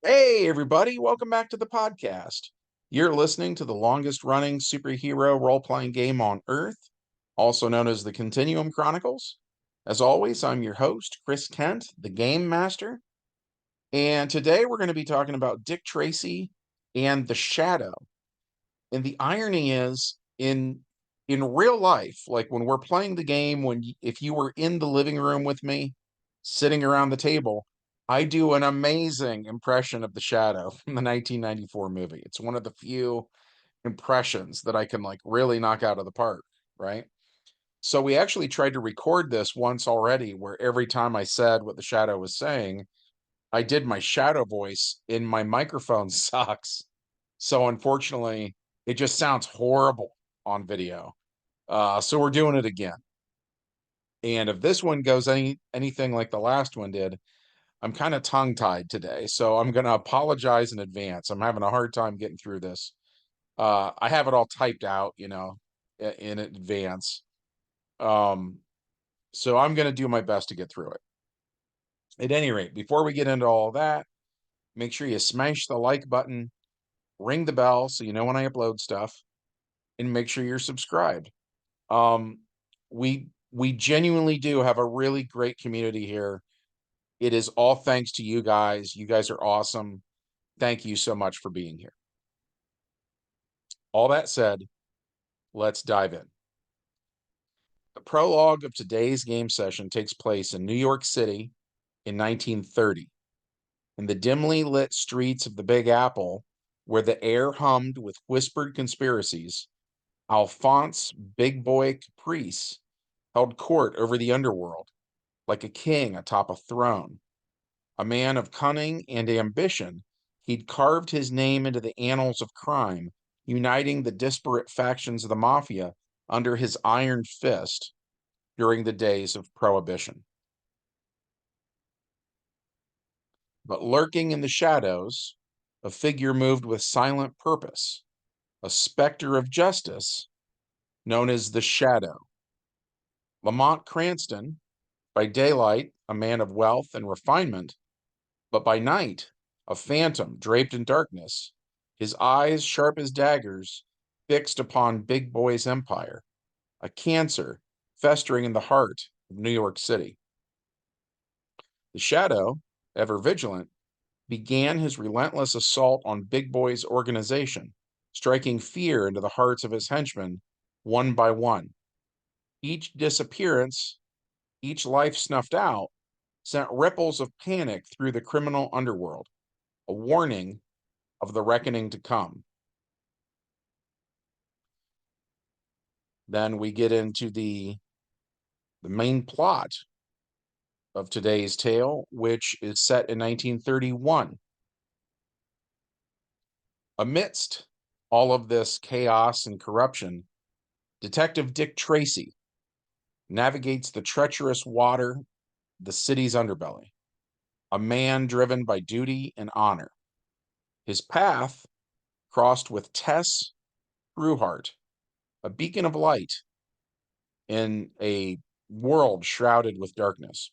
Hey, everybody, welcome back to the podcast. You're listening to the longest running superhero role playing game on Earth, also known as the Continuum Chronicles. As always, I'm your host, Chris Kent, the Game Master, and today we're going to be talking about Dick Tracy and the Shadow. And the irony is, in real life, like when we're playing the game, if you were in the living room with me, sitting around the table, I do an amazing impression of the Shadow from the 1994 movie. It's one of the few impressions that I can like really knock out of the park, right? So we actually tried to record this once already, where every time I said what the Shadow was saying, I did my Shadow voice in my microphone sucks. So unfortunately, it just sounds horrible on video. So we're doing it again. And if this one goes anything like the last one did, I'm kind of tongue-tied today. So I'm going to apologize in advance. I'm having a hard time getting through this. I have it all typed out, in advance. Um, so I'm going to do my best to get through it. At any rate, before we get into all that, make sure you smash the like button, ring the bell so you know when I upload stuff, and make sure you're subscribed. Um, we genuinely do have a really great community here. It is all thanks to you guys. You guys are awesome. Thank you so much for being here. All that said, let's dive in. The prologue of today's game session takes place in New York City in 1930. In the dimly lit streets of the Big Apple, where the air hummed with whispered conspiracies, Alphonse Big Boy Caprice held court over the underworld like a king atop a throne. A man of cunning and ambition, he'd carved his name into the annals of crime, uniting the disparate factions of the mafia under his iron fist during the days of Prohibition. But lurking in the shadows, a figure moved with silent purpose, a specter of justice known as the Shadow. Lamont Cranston, by daylight, a man of wealth and refinement, but by night, a phantom draped in darkness, his eyes sharp as daggers, fixed upon Big Boy's empire, a cancer festering in the heart of New York City. The Shadow, ever vigilant, began his relentless assault on Big Boy's organization, striking fear into the hearts of his henchmen one by one. Each disappearance, each life snuffed out, sent ripples of panic through the criminal underworld, a warning of the reckoning to come. Then we get into the main plot of today's tale, which is set in 1931. Amidst all of this chaos and corruption, Detective Dick Tracy navigates the treacherous water, the city's underbelly, a man driven by duty and honor. His path crossed with Tess Brewhart, a beacon of light in a world shrouded with darkness.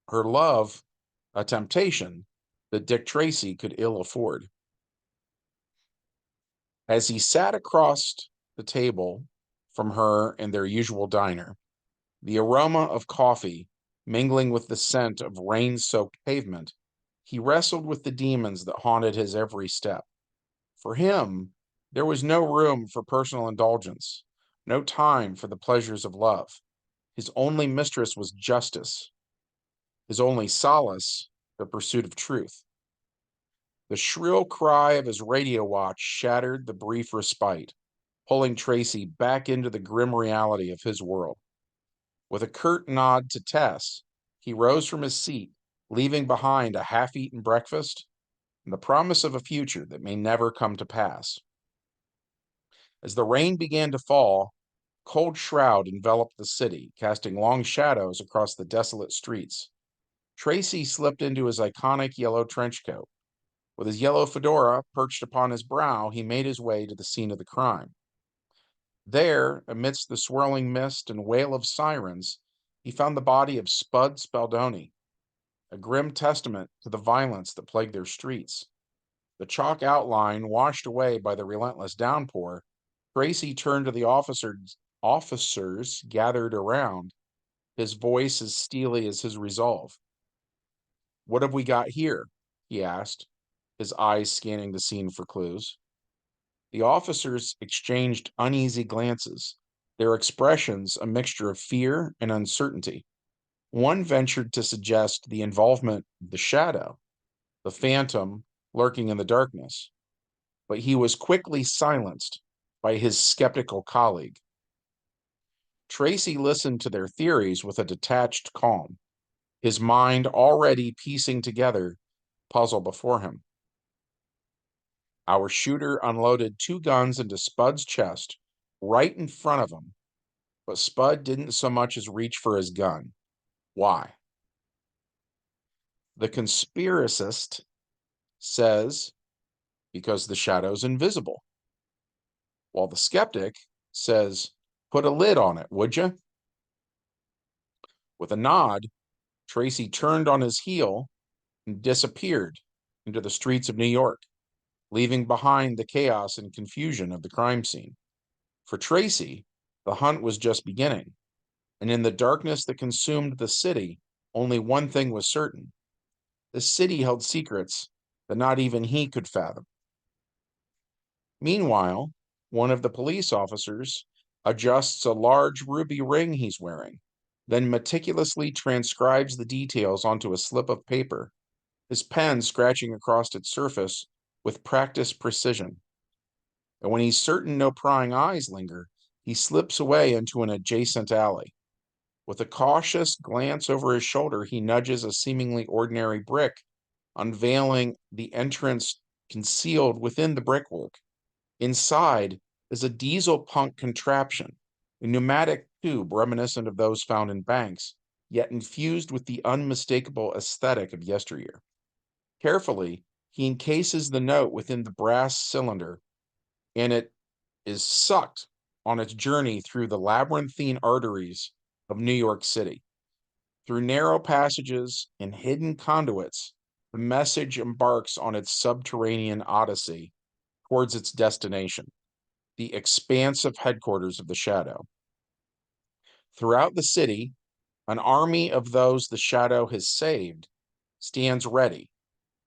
Her love, a temptation that Dick Tracy could ill afford. As he sat across the table from her in their usual diner, the aroma of coffee mingling with the scent of rain-soaked pavement, he wrestled with the demons that haunted his every step. For him, there was no room for personal indulgence, no time for the pleasures of love. His only mistress was justice, his only solace, the pursuit of truth. The shrill cry of his radio watch shattered the brief respite, pulling Tracy back into the grim reality of his world. With a curt nod to Tess, he rose from his seat, leaving behind a half-eaten breakfast and the promise of a future that may never come to pass. As the rain began to fall, a cold shroud enveloped the city, casting long shadows across the desolate streets. Tracy slipped into his iconic yellow trench coat. With his yellow fedora perched upon his brow, he made his way to the scene of the crime. There, amidst the swirling mist and wail of sirens, he found the body of Spud Spaldoni. a grim testament to the violence that plagued their streets. The chalk outline washed away by the relentless downpour, Tracy turned to the officers gathered around, his voice as steely as his resolve. "What have we got here?" he asked, his eyes scanning the scene for clues. The officers exchanged uneasy glances, their expressions a mixture of fear and uncertainty. One ventured to suggest the involvement of the shadow, the phantom lurking in the darkness, but he was quickly silenced by his skeptical colleague. Tracy listened to their theories with a detached calm, his mind already piecing together the puzzle before him. Our shooter unloaded 2 guns into Spud's chest right in front of him, but Spud didn't so much as reach for his gun. Why? The conspiracist says because the shadow's invisible, while the skeptic says, put a lid on it, would you? With a nod, Tracy turned on his heel and disappeared into the streets of New York, leaving behind the chaos and confusion of the crime scene. For Tracy, the hunt was just beginning, and in the darkness that consumed the city, only one thing was certain. The city held secrets that not even he could fathom. Meanwhile, one of the police officers adjusts a large ruby ring he's wearing, then meticulously transcribes the details onto a slip of paper, his pen scratching across its surface with practiced precision. And when he's certain no prying eyes linger, he slips away into an adjacent alley. With a cautious glance over his shoulder, he nudges a seemingly ordinary brick, unveiling the entrance concealed within the brickwork. Inside is a diesel punk contraption, a pneumatic tube reminiscent of those found in banks, yet infused with the unmistakable aesthetic of yesteryear. Carefully, he encases the note within the brass cylinder, and it is sucked on its journey through the labyrinthine arteries of New York City. Through narrow passages and hidden conduits, the message embarks on its subterranean odyssey towards its destination, the expansive headquarters of the Shadow. Throughout the city, an army of those the Shadow has saved stands ready,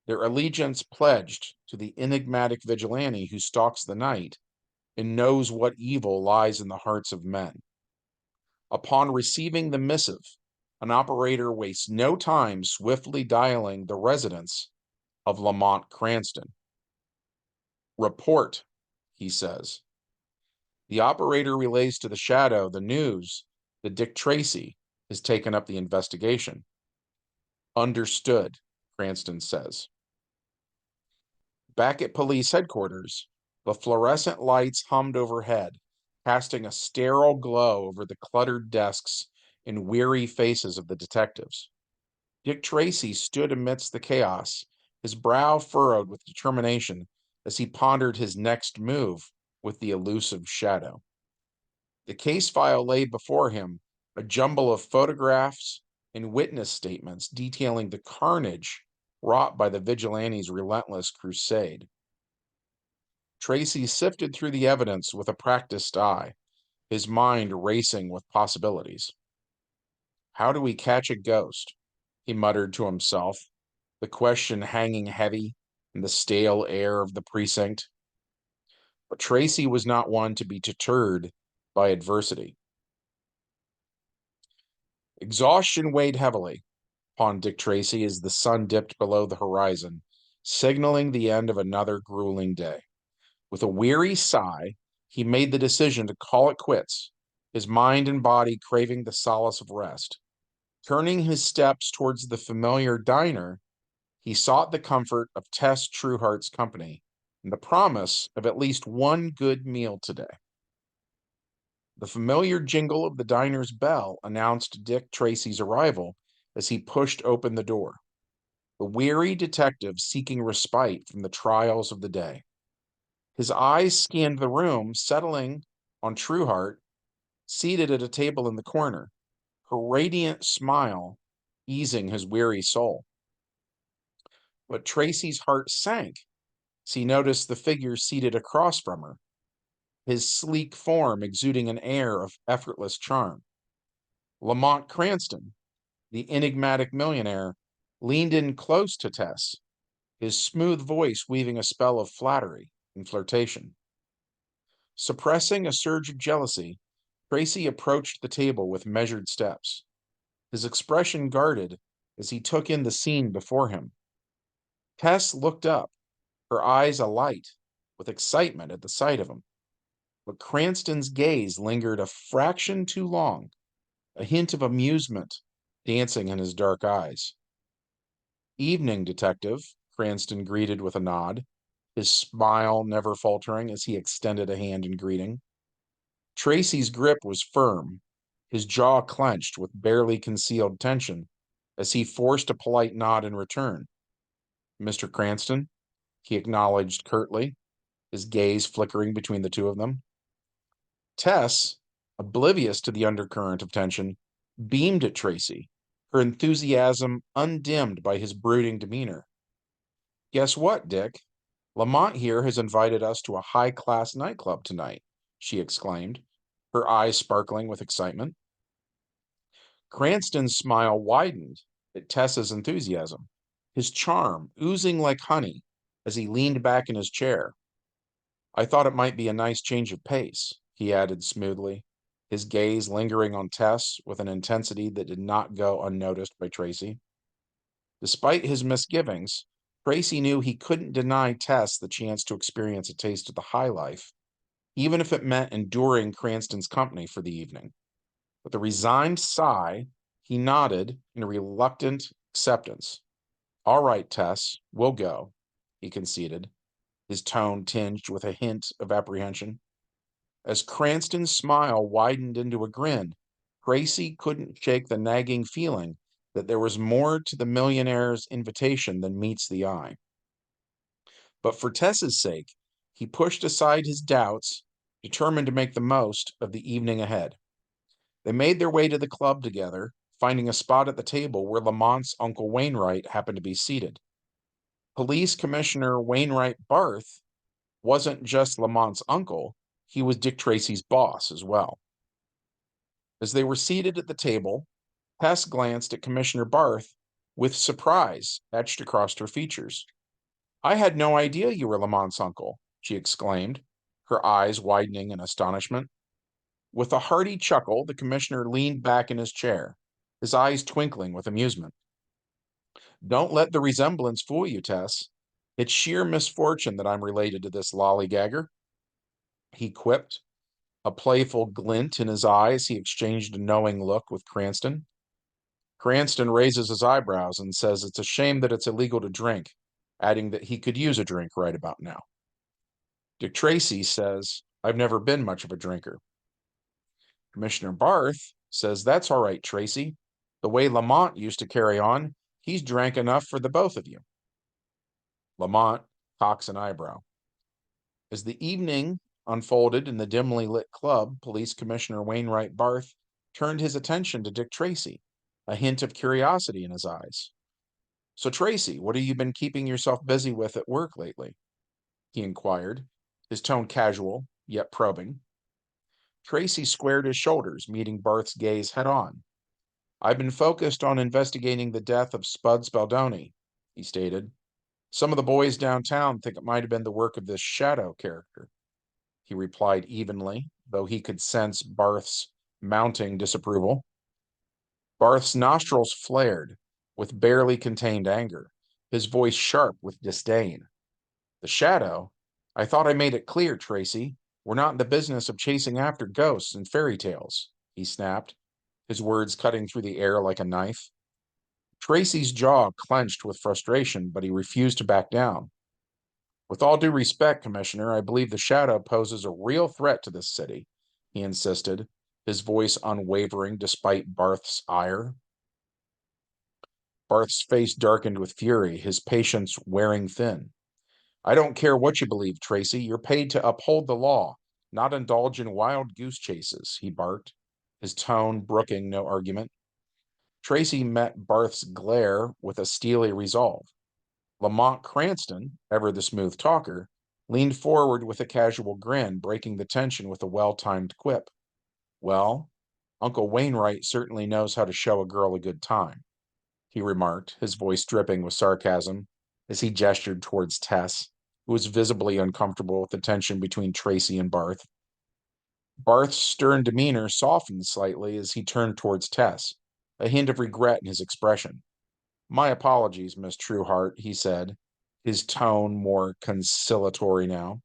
their allegiance pledged to the enigmatic vigilante who stalks the night and knows what evil lies in the hearts of men. Upon receiving the missive, an operator wastes no time swiftly dialing the residence of Lamont Cranston. "Report," he says. The operator relays to the Shadow the news that Dick Tracy has taken up the investigation. "Understood," Cranston says. Back at police headquarters, the fluorescent lights hummed overhead, casting a sterile glow over the cluttered desks and weary faces of the detectives. Dick Tracy stood amidst the chaos, his brow furrowed with determination as he pondered his next move with the elusive Shadow. The case file lay before him, a jumble of photographs and witness statements detailing the carnage wrought by the vigilante's relentless crusade. Tracy sifted through the evidence with a practiced eye, his mind racing with possibilities. "How do we catch a ghost?" he muttered to himself, the question hanging heavy in the stale air of the precinct. But Tracy was not one to be deterred by adversity. Exhaustion weighed heavily upon Dick Tracy as the sun dipped below the horizon, signaling the end of another grueling day. With a weary sigh, he made the decision to call it quits, his mind and body craving the solace of rest. Turning his steps towards the familiar diner, he sought the comfort of Tess Trueheart's company and the promise of at least one good meal today. The familiar jingle of the diner's bell announced Dick Tracy's arrival as he pushed open the door, the weary detective seeking respite from the trials of the day. His eyes scanned the room, settling on Trueheart, seated at a table in the corner, her radiant smile easing his weary soul. But Tracy's heart sank as he noticed the figure seated across from her, his sleek form exuding an air of effortless charm. Lamont Cranston, the enigmatic millionaire, leaned in close to Tess, his smooth voice weaving a spell of flattery and flirtation. Suppressing a surge of jealousy, Tracy approached the table with measured steps, his expression guarded as he took in the scene before him. Tess looked up, her eyes alight with excitement at the sight of him, but Cranston's gaze lingered a fraction too long, a hint of amusement dancing in his dark eyes. "Evening, Detective," Cranston greeted with a nod, his smile never faltering as he extended a hand in greeting. Tracy's grip was firm, his jaw clenched with barely concealed tension as he forced a polite nod in return. "Mr. Cranston," he acknowledged curtly, his gaze flickering between the two of them. Tess, oblivious to the undercurrent of tension, beamed at Tracy, her enthusiasm undimmed by his brooding demeanor. "Guess what, Dick? Lamont here has invited us to a high-class nightclub tonight," she exclaimed, her eyes sparkling with excitement. Cranston's smile widened at Tessa's enthusiasm, his charm oozing like honey as he leaned back in his chair. "I thought it might be a nice change of pace," he added smoothly, his gaze lingering on Tess with an intensity that did not go unnoticed by Tracy. Despite his misgivings, Tracy knew he couldn't deny Tess the chance to experience a taste of the high life, even if it meant enduring Cranston's company for the evening. With a resigned sigh, he nodded in reluctant acceptance. "All right, Tess, we'll go," he conceded, his tone tinged with a hint of apprehension. As Cranston's smile widened into a grin, Tracy couldn't shake the nagging feeling that there was more to the millionaire's invitation than meets the eye. But for Tess's sake, he pushed aside his doubts, determined to make the most of the evening ahead. They made their way to the club together, finding a spot at the table where Lamont's Uncle Wainwright happened to be seated. Police Commissioner Wainwright Barth wasn't just Lamont's uncle, he was Dick Tracy's boss as well. As they were seated at the table, Tess glanced at Commissioner Barth with surprise etched across her features. "I had no idea you were Lamont's uncle," she exclaimed, her eyes widening in astonishment. With a hearty chuckle, the commissioner leaned back in his chair, his eyes twinkling with amusement. "Don't let the resemblance fool you, Tess. It's sheer misfortune that I'm related to this lollygagger," he quipped, a playful glint in his eye as he exchanged a knowing look with Cranston. Cranston raises his eyebrows and says it's a shame that it's illegal to drink, adding that he could use a drink right about now. Dick Tracy says, "I've never been much of a drinker." Commissioner Barth says, "That's all right, Tracy. The way Lamont used to carry on, he's drank enough for the both of you." Lamont cocks an eyebrow. As the evening unfolded in the dimly lit club, Police Commissioner Wainwright Barth turned his attention to Dick Tracy, a hint of curiosity in his eyes. "So, Tracy, what have you been keeping yourself busy with at work lately?" he inquired, his tone casual, yet probing. Tracy squared his shoulders, meeting Barth's gaze head on. "I've been focused on investigating the death of Spud Spaldoni," he stated. "Some of the boys downtown think it might have been the work of this Shadow character," he replied evenly, though he could sense Barth's mounting disapproval. Barth's nostrils flared with barely contained anger, his voice sharp with disdain. "The Shadow? I thought I made it clear, Tracy. We're not in the business of chasing after ghosts and fairy tales," he snapped, his words cutting through the air like a knife. Tracy's jaw clenched with frustration, but he refused to back down. "With all due respect, Commissioner, I believe the Shadow poses a real threat to this city," he insisted, his voice unwavering despite Barth's ire. Barth's face darkened with fury, his patience wearing thin. "I don't care what you believe, Tracy. You're paid to uphold the law, not indulge in wild goose chases," he barked, his tone brooking no argument. Tracy met Barth's glare with a steely resolve. Lamont Cranston, ever the smooth talker, leaned forward with a casual grin, breaking the tension with a well-timed quip. Well, Uncle Wainwright certainly knows how to show a girl a good time, he remarked, his voice dripping with sarcasm, as he gestured towards Tess, who was visibly uncomfortable with the tension between Tracy and Barth. Barth's stern demeanor softened slightly as he turned towards Tess, a hint of regret in his expression. My apologies, Miss Trueheart, he said, his tone more conciliatory now.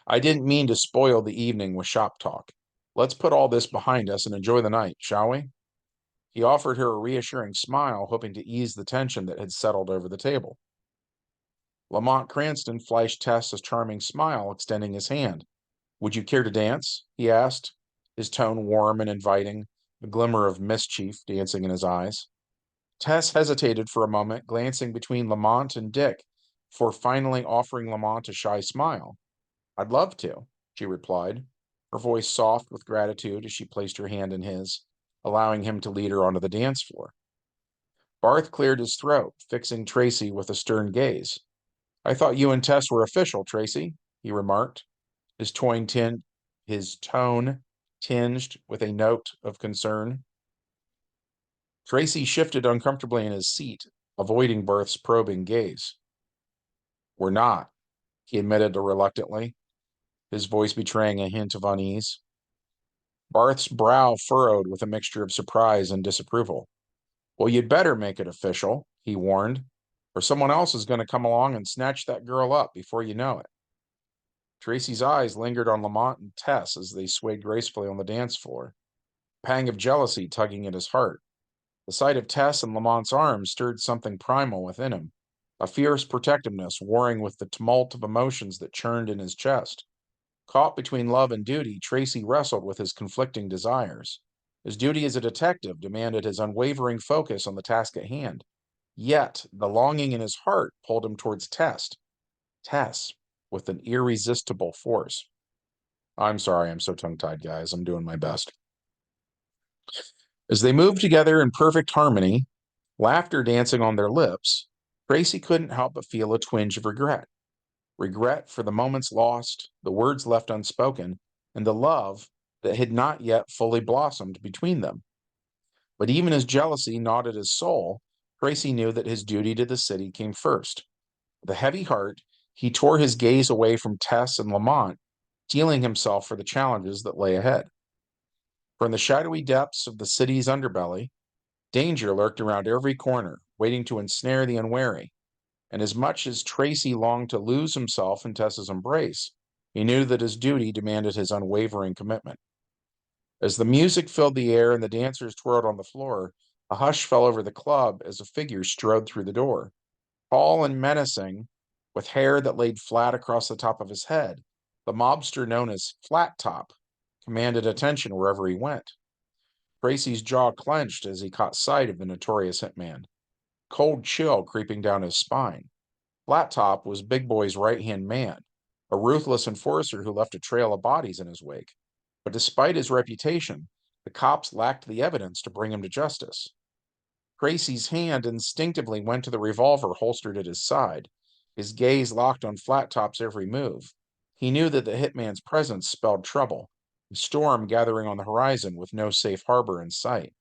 I didn't mean to spoil the evening with shop talk. Let's put all this behind us and enjoy the night, shall we? He offered her a reassuring smile, hoping to ease the tension that had settled over the table. Lamont Cranston flashed Tess a charming smile, extending his hand. Would you care to dance? He asked, his tone warm and inviting, a glimmer of mischief dancing in his eyes. Tess hesitated for a moment, glancing between Lamont and Dick, before finally offering Lamont a shy smile. I'd love to, she replied, her voice soft with gratitude as she placed her hand in his, allowing him to lead her onto the dance floor. Barth cleared his throat, fixing Tracy with a stern gaze. I thought you and Tess were official, Tracy, he remarked, his tone tinged with a note of concern. Tracy shifted uncomfortably in his seat, avoiding Barth's probing gaze. We're not, he admitted reluctantly, his voice betraying a hint of unease. Barth's brow furrowed with a mixture of surprise and disapproval. Well, you'd better make it official, he warned, or someone else is going to come along and snatch that girl up before you know it. Tracy's eyes lingered on Lamont and Tess as they swayed gracefully on the dance floor, a pang of jealousy tugging at his heart. The sight of Tess in Lamont's arms stirred something primal within him, a fierce protectiveness warring with the tumult of emotions that churned in his chest. Caught between love and duty, Tracy wrestled with his conflicting desires. His duty as a detective demanded his unwavering focus on the task at hand. Yet, the longing in his heart pulled him towards Tess, with an irresistible force. I'm sorry, I'm so tongue-tied, guys. I'm doing my best. As they moved together in perfect harmony, laughter dancing on their lips, Tracy couldn't help but feel a twinge of regret. Regret for the moments lost, the words left unspoken, and the love that had not yet fully blossomed between them. But even as jealousy gnawed at his soul, Tracy knew that his duty to the city came first. With a heavy heart, he tore his gaze away from Tess and Lamont, steeling himself for the challenges that lay ahead. From the shadowy depths of the city's underbelly, danger lurked around every corner, waiting to ensnare the unwary. And as much as Tracy longed to lose himself in Tessa's embrace, he knew that his duty demanded his unwavering commitment. As the music filled the air and the dancers twirled on the floor, a hush fell over the club as a figure strode through the door. Tall and menacing, with hair that laid flat across the top of his head, the mobster known as Flat Top commanded attention wherever he went. Tracy's jaw clenched as he caught sight of the notorious hitman, cold chill creeping down his spine. Flat Top was Big Boy's right-hand man, a ruthless enforcer who left a trail of bodies in his wake. But despite his reputation, the cops lacked the evidence to bring him to justice. Tracy's hand instinctively went to the revolver holstered at his side, his gaze locked on Flat Top's every move. He knew that the hitman's presence spelled trouble, a storm gathering on the horizon with no safe harbor in sight.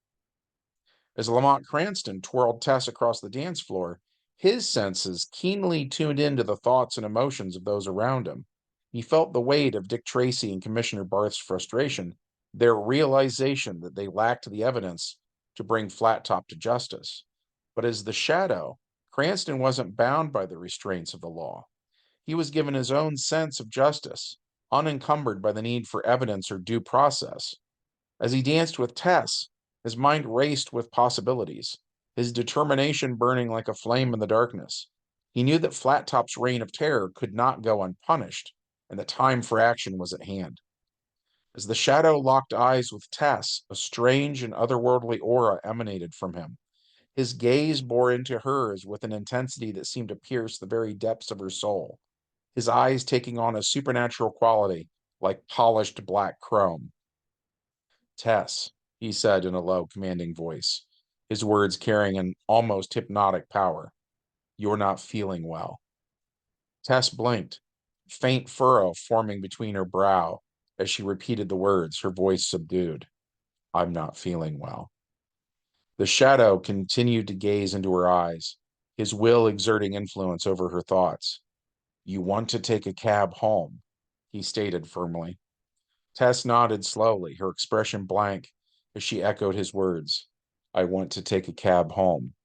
As Lamont Cranston twirled Tess across the dance floor, his senses keenly tuned into the thoughts and emotions of those around him. He felt the weight of Dick Tracy and Commissioner Barth's frustration, their realization that they lacked the evidence to bring Flat Top to justice. But as the shadow, Cranston wasn't bound by the restraints of the law. He was given his own sense of justice, unencumbered by the need for evidence or due process. As he danced with Tess, his mind raced with possibilities, his determination burning like a flame in the darkness. He knew that Flat Top's reign of terror could not go unpunished, and that time for action was at hand. As the shadow locked eyes with Tess, a strange and otherworldly aura emanated from him. His gaze bore into hers with an intensity that seemed to pierce the very depths of her soul, his eyes taking on a supernatural quality like polished black chrome. Tess, he said in a low, commanding voice, his words carrying an almost hypnotic power. You're not feeling well. Tess blinked, faint furrow forming between her brow as she repeated the words, her voice subdued. I'm not feeling well. The shadow continued to gaze into her eyes, his will exerting influence over her thoughts. You want to take a cab home, he stated firmly. Tess nodded slowly, her expression blank as she echoed his words. I want to take a cab home.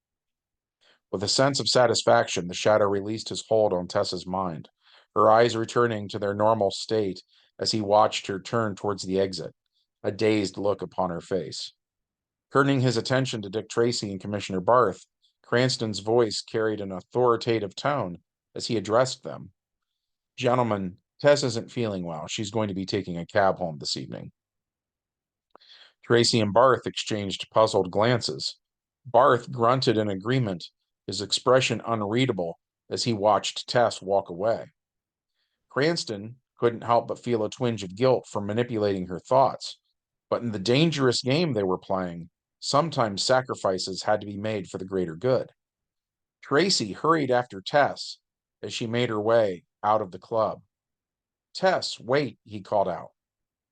With a sense of satisfaction, the shadow released his hold on Tessa's mind, her eyes returning to their normal state as he watched her turn towards the exit, a dazed look upon her face. Turning his attention to Dick Tracy and Commissioner Barth, Cranston's voice carried an authoritative tone as he addressed them. Gentlemen, Tess isn't feeling well. She's going to be taking a cab home this evening. Tracy and Barth exchanged puzzled glances. Barth grunted in agreement, his expression unreadable as he watched Tess walk away. Cranston couldn't help but feel a twinge of guilt for manipulating her thoughts, but in the dangerous game they were playing, sometimes sacrifices had to be made for the greater good. Tracy hurried after Tess as she made her way out of the club. Tess, wait, he called out,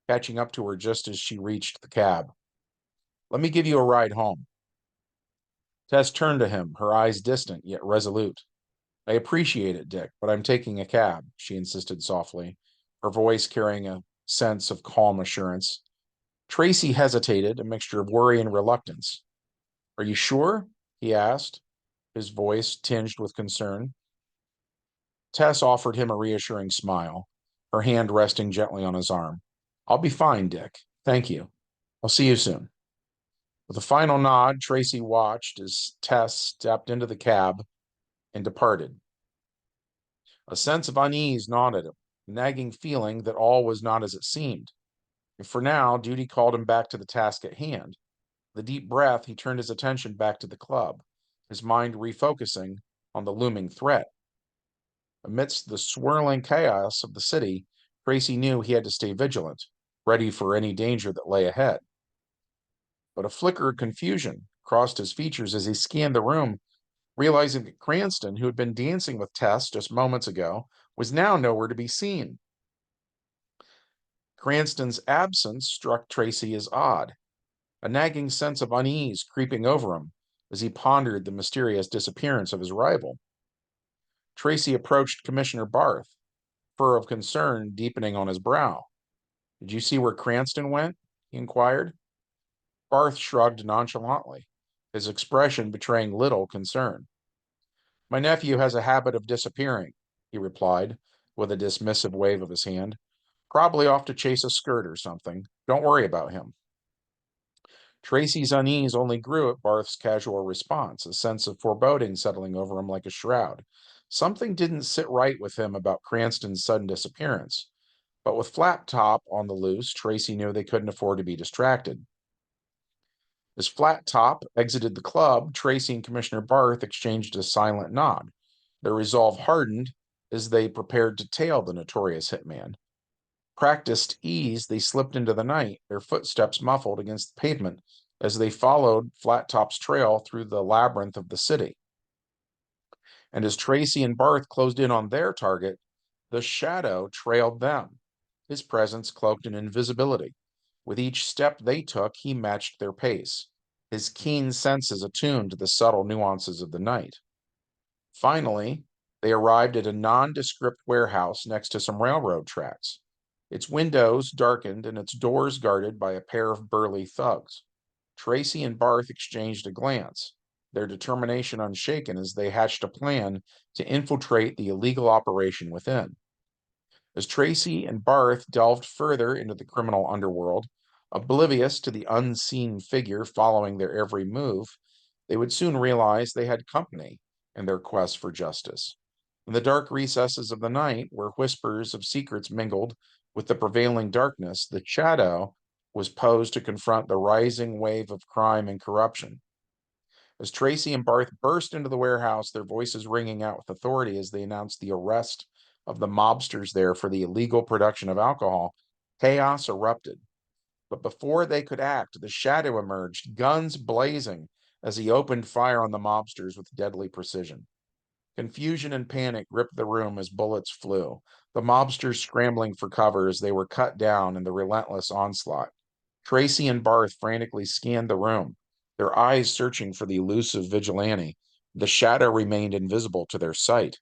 catching up to her just as she reached the cab. Let me give you a ride home. Tess turned to him, her eyes distant yet resolute. I appreciate it, Dick, but I'm taking a cab, she insisted softly, her voice carrying a sense of calm assurance. Tracy hesitated, a mixture of worry and reluctance. Are you sure? He asked, his voice tinged with concern. Tess offered him a reassuring smile, her hand resting gently on his arm. I'll be fine, Dick. Thank you. I'll see you soon. With a final nod, Tracy watched as Tess stepped into the cab and departed. A sense of unease gnawed at him, a nagging feeling that all was not as it seemed. And for now, duty called him back to the task at hand. With a deep breath, he turned his attention back to the club, his mind refocusing on the looming threat. Amidst the swirling chaos of the city, Tracy knew he had to stay vigilant, ready for any danger that lay ahead. But a flicker of confusion crossed his features as he scanned the room, realizing that Cranston, who had been dancing with Tess just moments ago, was now nowhere to be seen. Cranston's absence struck Tracy as odd, a nagging sense of unease creeping over him as he pondered the mysterious disappearance of his rival. Tracy approached Commissioner Barth, fur of concern deepening on his brow. Did you see where Cranston went? He inquired. Barth shrugged nonchalantly, his expression betraying little concern. My nephew has a habit of disappearing, he replied, with a dismissive wave of his hand. Probably off to chase a skirt or something. Don't worry about him. Tracy's unease only grew at Barth's casual response, a sense of foreboding settling over him like a shroud. Something didn't sit right with him about Cranston's sudden disappearance, but with Flat Top on the loose, Tracy knew they couldn't afford to be distracted. As Flat Top exited the club, Tracy and Commissioner Barth exchanged a silent nod. Their resolve hardened as they prepared to tail the notorious hitman. Practiced ease, they slipped into the night, their footsteps muffled against the pavement as they followed Flat Top's trail through the labyrinth of the city. And as Tracy and Barth closed in on their target, the shadow trailed them, his presence cloaked in invisibility. With each step they took, he matched their pace, his keen senses attuned to the subtle nuances of the night. Finally, they arrived at a nondescript warehouse next to some railroad tracks, its windows darkened and its doors guarded by a pair of burly thugs. Tracy and Barth exchanged a glance, their determination unshaken as they hatched a plan to infiltrate the illegal operation within. As Tracy and Barth delved further into the criminal underworld, oblivious to the unseen figure following their every move, they would soon realize they had company in their quest for justice. In the dark recesses of the night, where whispers of secrets mingled with the prevailing darkness, the shadow was posed to confront the rising wave of crime and corruption. As Tracy and Barth burst into the warehouse, their voices ringing out with authority as they announced the arrest of the mobsters there for the illegal production of alcohol, chaos erupted. But before they could act, the shadow emerged, guns blazing, as he opened fire on the mobsters with deadly precision. Confusion and panic gripped the room as bullets flew, the mobsters scrambling for cover as they were cut down in the relentless onslaught. Tracy and Barth frantically scanned the room, their eyes searching for the elusive vigilante. The shadow remained invisible to their sight.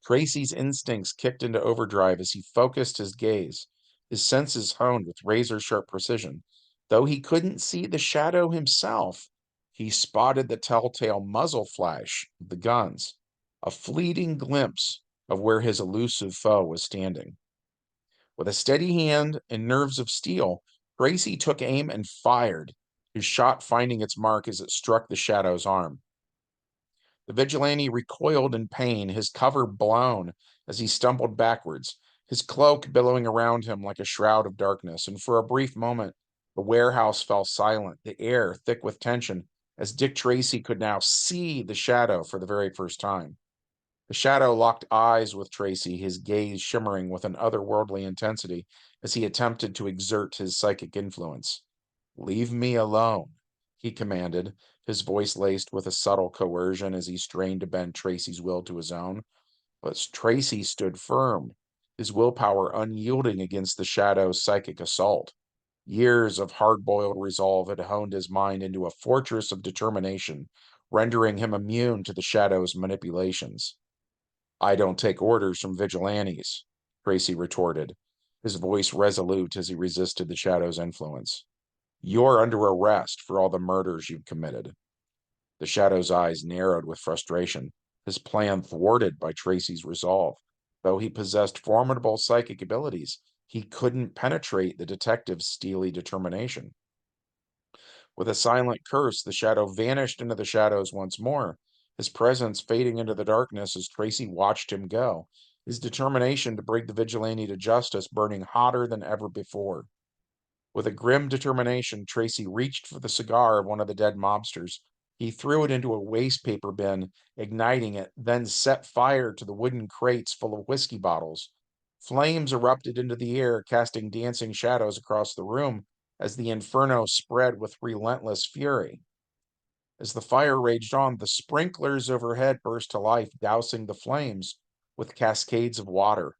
Tracy's instincts kicked into overdrive as he focused his gaze, his senses honed with razor-sharp precision. Though he couldn't see the shadow himself, he spotted the telltale muzzle flash of the guns, a fleeting glimpse of where his elusive foe was standing. With a steady hand and nerves of steel, Tracy took aim and fired, his shot finding its mark as it struck the shadow's arm. The vigilante recoiled in pain, his cover blown as he stumbled backwards, his cloak billowing around him like a shroud of darkness, and for a brief moment, the warehouse fell silent, the air thick with tension, as Dick Tracy could now see the shadow for the very first time. The shadow locked eyes with Tracy, his gaze shimmering with an otherworldly intensity as he attempted to exert his psychic influence. "Leave me alone," he commanded, his voice laced with a subtle coercion as he strained to bend Tracy's will to his own. But Tracy stood firm, his willpower unyielding against the shadow's psychic assault. Years of hard-boiled resolve had honed his mind into a fortress of determination, rendering him immune to the shadow's manipulations. "I don't take orders from vigilantes," Tracy retorted, his voice resolute as he resisted the shadow's influence. "You're under arrest for all the murders you've committed." The shadow's eyes narrowed with frustration, his plan thwarted by Tracy's resolve. Though he possessed formidable psychic abilities, he couldn't penetrate the detective's steely determination. With a silent curse, the shadow vanished into the shadows once more, his presence fading into the darkness as Tracy watched him go, his determination to bring the vigilante to justice burning hotter than ever before. With a grim determination, Tracy reached for the cigar of one of the dead mobsters. He threw it into a waste paper bin, igniting it, then set fire to the wooden crates full of whiskey bottles. Flames erupted into the air, casting dancing shadows across the room as the inferno spread with relentless fury. As the fire raged on, the sprinklers overhead burst to life, dousing the flames with cascades of water.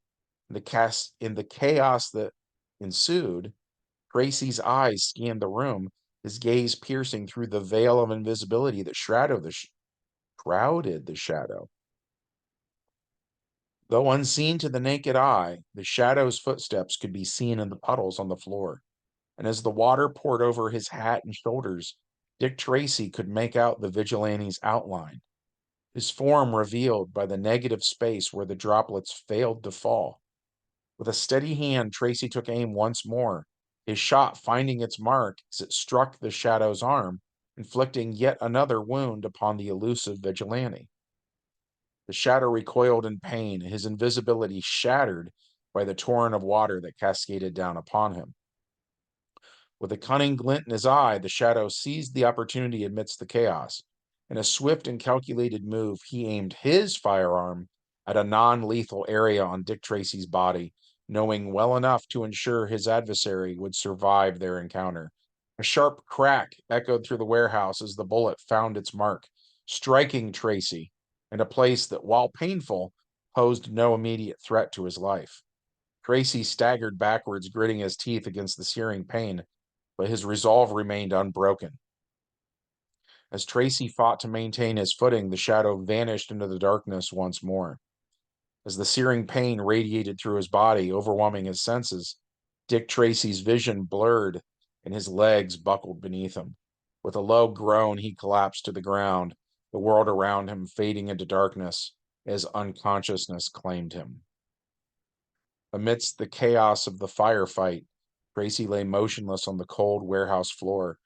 In the chaos that ensued, Tracy's eyes scanned the room, his gaze piercing through the veil of invisibility that shrouded the shadow. Though unseen to the naked eye, the shadow's footsteps could be seen in the puddles on the floor, and as the water poured over his hat and shoulders, Dick Tracy could make out the vigilante's outline, his form revealed by the negative space where the droplets failed to fall. With a steady hand, Tracy took aim once more, his shot finding its mark as it struck the shadow's arm, inflicting yet another wound upon the elusive vigilante. The shadow recoiled in pain, his invisibility shattered by the torrent of water that cascaded down upon him. With a cunning glint in his eye, the shadow seized the opportunity amidst the chaos. In a swift and calculated move, he aimed his firearm at a non-lethal area on Dick Tracy's body, knowing well enough to ensure his adversary would survive their encounter. A sharp crack echoed through the warehouse as the bullet found its mark, striking Tracy in a place that, while painful, posed no immediate threat to his life. Tracy staggered backwards, gritting his teeth against the searing pain, but his resolve remained unbroken. As Tracy fought to maintain his footing, the shadow vanished into the darkness once more. As the searing pain radiated through his body, overwhelming his senses, Dick Tracy's vision blurred and his legs buckled beneath him. With a low groan, he collapsed to the ground, the world around him fading into darkness as unconsciousness claimed him. Amidst the chaos of the firefight, Tracy lay motionless on the cold warehouse floor,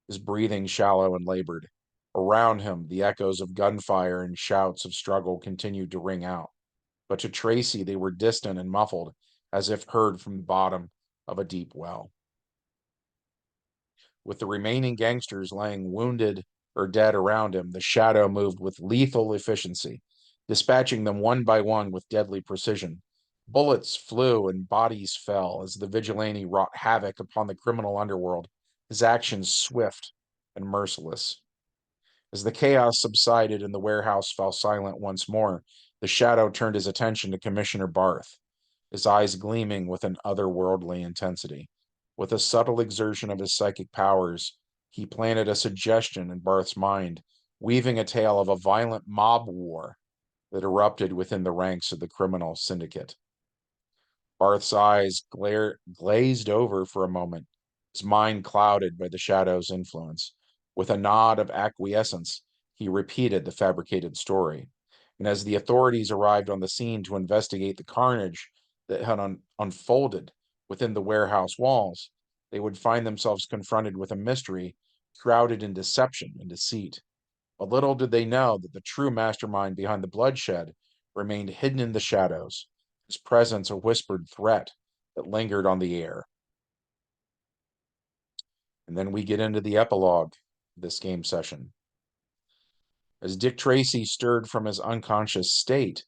his breathing shallow and labored. Around him, the echoes of gunfire and shouts of struggle continued to ring out, but to Tracy they were distant and muffled, as if heard from the bottom of a deep well. With the remaining gangsters laying wounded or dead around him, the shadow moved with lethal efficiency, dispatching them one by one with deadly precision. Bullets flew and bodies fell as the vigilante wrought havoc upon the criminal underworld, his actions swift and merciless. As the chaos subsided and the warehouse fell silent once more, the shadow turned his attention to Commissioner Barth, his eyes gleaming with an otherworldly intensity. With a subtle exertion of his psychic powers, he planted a suggestion in Barth's mind, weaving a tale of a violent mob war that erupted within the ranks of the criminal syndicate. Barth's eyes glazed over for a moment, his mind clouded by the shadow's influence. With a nod of acquiescence, he repeated the fabricated story. And as the authorities arrived on the scene to investigate the carnage that had unfolded within the warehouse walls, they would find themselves confronted with a mystery shrouded in deception and deceit. But little did they know that the true mastermind behind the bloodshed remained hidden in the shadows, his presence a whispered threat that lingered on the air. And then we get into the epilogue of this game session. As Dick Tracy stirred from his unconscious state,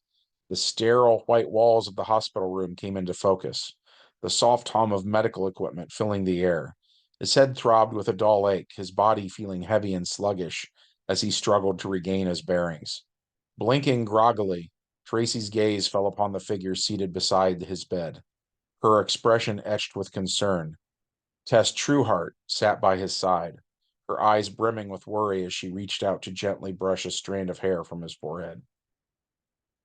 the sterile white walls of the hospital room came into focus, the soft hum of medical equipment filling the air. His head throbbed with a dull ache, his body feeling heavy and sluggish as he struggled to regain his bearings. Blinking groggily, Tracy's gaze fell upon the figure seated beside his bed, her expression etched with concern. Tess Trueheart sat by his side, her eyes brimming with worry as she reached out to gently brush a strand of hair from his forehead.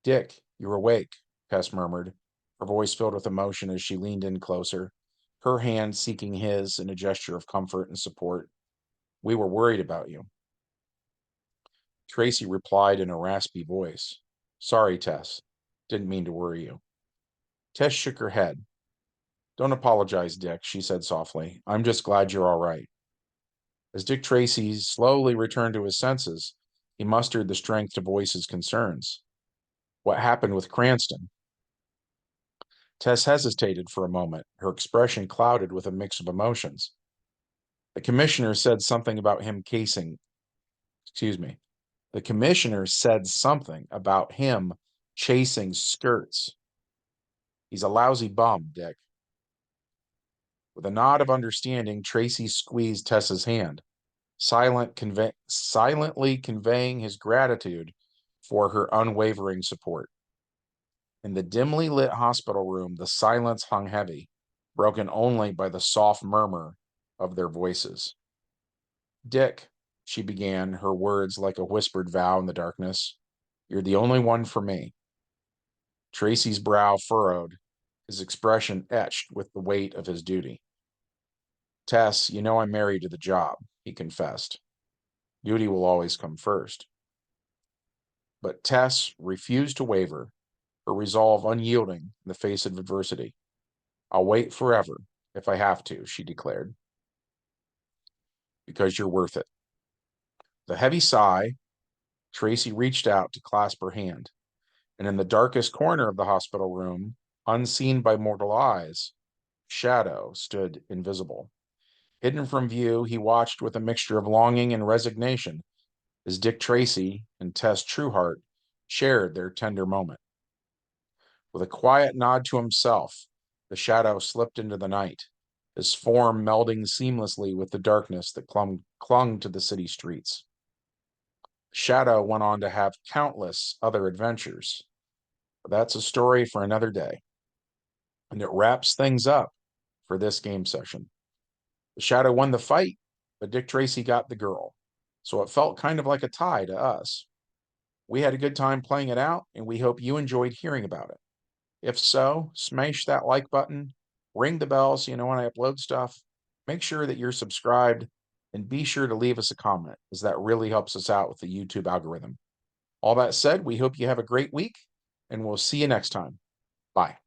"Dick, you're awake," Tess murmured, her voice filled with emotion as she leaned in closer, her hand seeking his in a gesture of comfort and support. "We were worried about you." Tracy replied in a raspy voice, "Sorry, Tess. Didn't mean to worry you." Tess shook her head. "Don't apologize, Dick," she said softly. "I'm just glad you're all right." As Dick Tracy slowly returned to his senses, he mustered the strength to voice his concerns. "What happened with Cranston?" Tess hesitated for a moment, her expression clouded with a mix of emotions. The commissioner said something about him The commissioner said something about him chasing skirts. "He's a lousy bum, Dick." With a nod of understanding, Tracy squeezed Tessa's hand, silently conveying his gratitude for her unwavering support. In the dimly lit hospital room, the silence hung heavy, broken only by the soft murmur of their voices. "Dick," she began, her words like a whispered vow in the darkness, "you're the only one for me." Tracy's brow furrowed, his expression etched with the weight of his duty. "Tess, you know I'm married to the job," he confessed. "Duty will always come first." But Tess refused to waver, her resolve unyielding in the face of adversity. "I'll wait forever, if I have to," she declared. "Because you're worth it." With a heavy sigh, Tracy reached out to clasp her hand, and in the darkest corner of the hospital room, unseen by mortal eyes, Shadow stood invisible. Hidden from view, he watched with a mixture of longing and resignation as Dick Tracy and Tess Trueheart shared their tender moment. With a quiet nod to himself, the shadow slipped into the night, his form melding seamlessly with the darkness that clung to the city streets. Shadow went on to have countless other adventures, but that's a story for another day. And it wraps things up for this game session. The Shadow won the fight, but Dick Tracy got the girl, so it felt kind of like a tie to us. We had a good time playing it out, and we hope you enjoyed hearing about it. If so, smash that like button, ring the bell so you know when I upload stuff, make sure that you're subscribed, and be sure to leave us a comment, as that really helps us out with the YouTube algorithm. All that said, we hope you have a great week, and we'll see you next time. Bye.